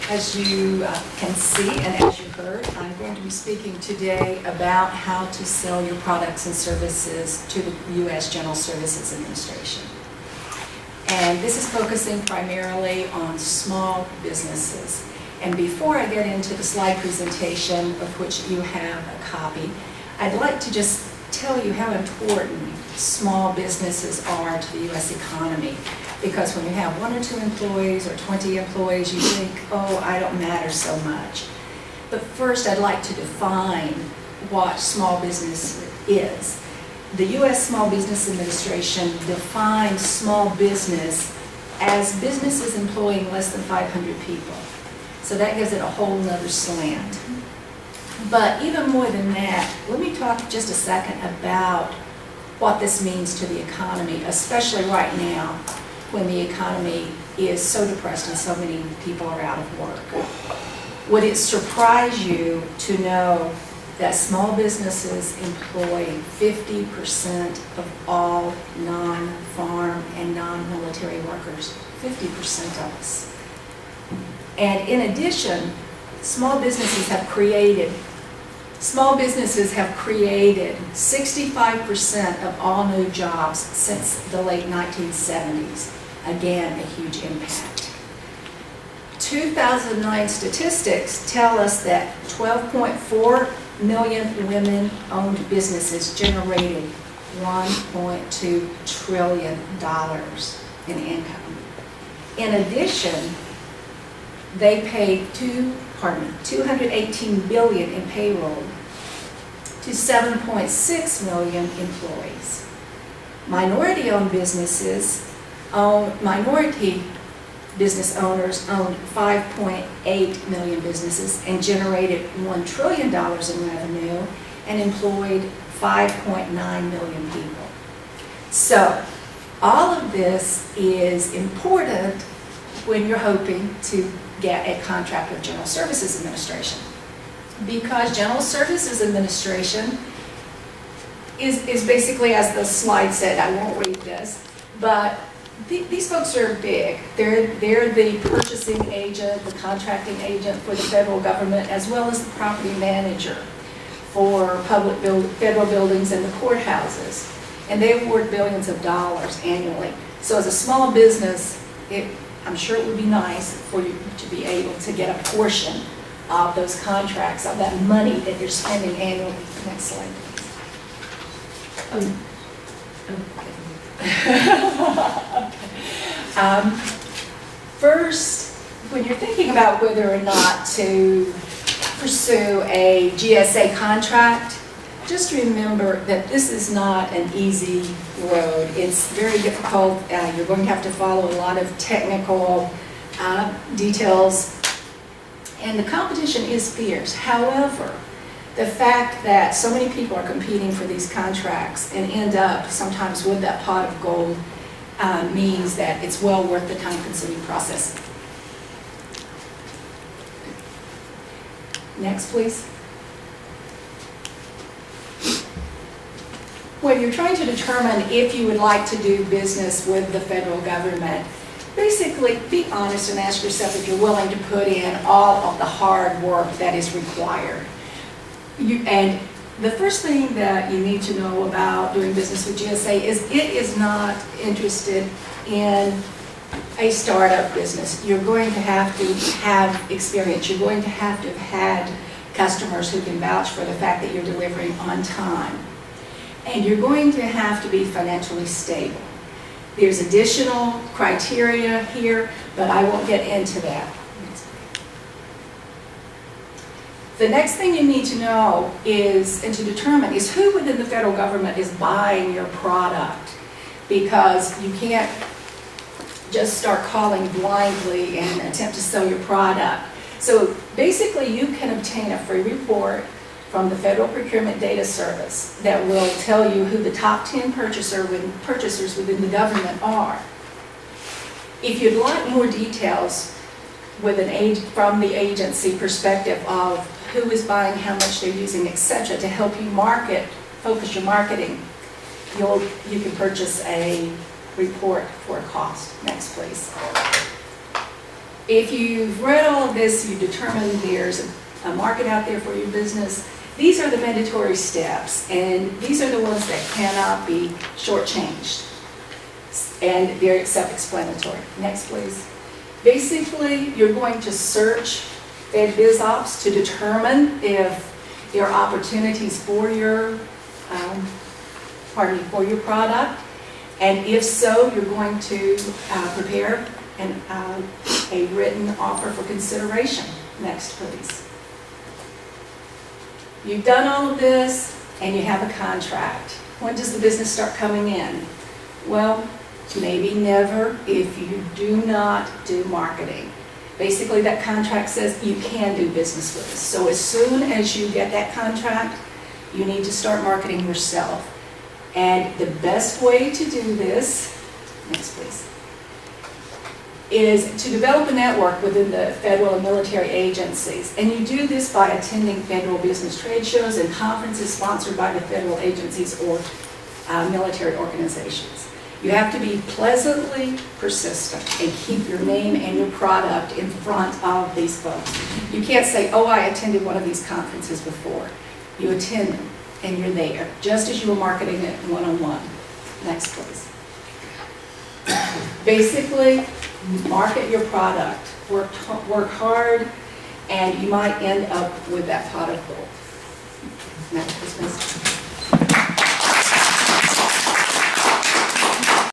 As you can see and as you heard, I'm going to be speaking today about how to sell your products and services to the U.S. General Services Administration. And this is focusing primarily on small businesses. And before I get into the slide presentation, of which you have a copy, I'd like to just tell you how important small businesses are to the U.S. economy. Because when you have 1 or 2 employees or 20 employees, you think, oh, I don't matter so much. But first, I'd like to define what small business is. The U.S. Small Business Administration defines small business as businesses employing less than 500 people. So that gives it a whole nother slant. But even more than that, let me talk just a second about what this means to the economy, especially right now, when the economy is so depressed and so many people are out of work. Would it surprise you to know that small businesses employ 50% of all non-farm and non-military workers? 50% of us. And in addition, small businesses have created 65% of all new jobs since the late 1970s. Again, a huge impact. 2009 statistics tell us that 12.4 million women-owned businesses generated $1.2 trillion in income. In addition, they paid $218 billion in payroll to 7.6 million employees. Minority business owners owned 5.8 million businesses and generated $1 trillion in revenue and employed 5.9 million people. So all of this is important when you're hoping to get a contract with General Services Administration. Because General Services Administration is basically, as the slide said, I won't read this, but these folks are big. They're the purchasing agent, the contracting agent for the federal government, as well as the property manager for federal buildings and the courthouses. And they award billions of dollars annually. So as a small business, I'm sure it would be nice for you to be able to get a portion of those contracts, of that money that you're spending annually. Next slide, please. First, when you're thinking about whether or not to pursue a GSA contract, just remember that this is not an easy road. It's very difficult. You're going to have to follow a lot of technical details, and the competition is fierce. However, the fact that so many people are competing for these contracts and end up sometimes with that pot of gold means that it's well worth the time-consuming process. Next, please. When you're trying to determine if you would like to do business with the federal government, basically be honest and ask yourself if you're willing to put in all of the hard work that is required. And the first thing that you need to know about doing business with GSA is it is not interested in a startup business. You're going to have experience. You're going to have had customers who can vouch for the fact that you're delivering on time. And you're going to have to be financially stable. There's additional criteria here, but I won't get into that. The next thing you need to know is, and to determine, is who within the federal government is buying your product. Because you can't just start calling blindly and attempt to sell your product. So basically you can obtain a free report from the Federal Procurement Data Service that will tell you who the top 10 purchasers within the government are. If you'd like more details from the agency perspective of who is buying, how much they're using, etc., to help you focus your marketing, you can purchase a report for a cost. Next, please. If you've read all of this, you determine there's a market out there for your business, these are the mandatory steps, and these are the ones that cannot be shortchanged. And they're self-explanatory. Next, please. Basically, you're going to search FedBizOps to determine if there are opportunities for your, for your product. And if so, you're going to prepare a written offer for consideration. Next, please. You've done all of this, and you have a contract. When does the business start coming in? Well, maybe never if you do not do marketing. Basically, that contract says you can do business with us. So as soon as you get that contract, you need to start marketing yourself. And the best way to do this, next please, is to develop a network within the federal and military agencies. And you do this by attending federal business trade shows and conferences sponsored by the federal agencies or military organizations. You have to be pleasantly persistent and keep your name and your product in front of these folks. You can't say, oh, I attended one of these conferences before. You attend them and you're there, just as you were marketing it one-on-one. Next, please. Basically, market your product, work hard, and you might end up with that pot of gold. Next, please.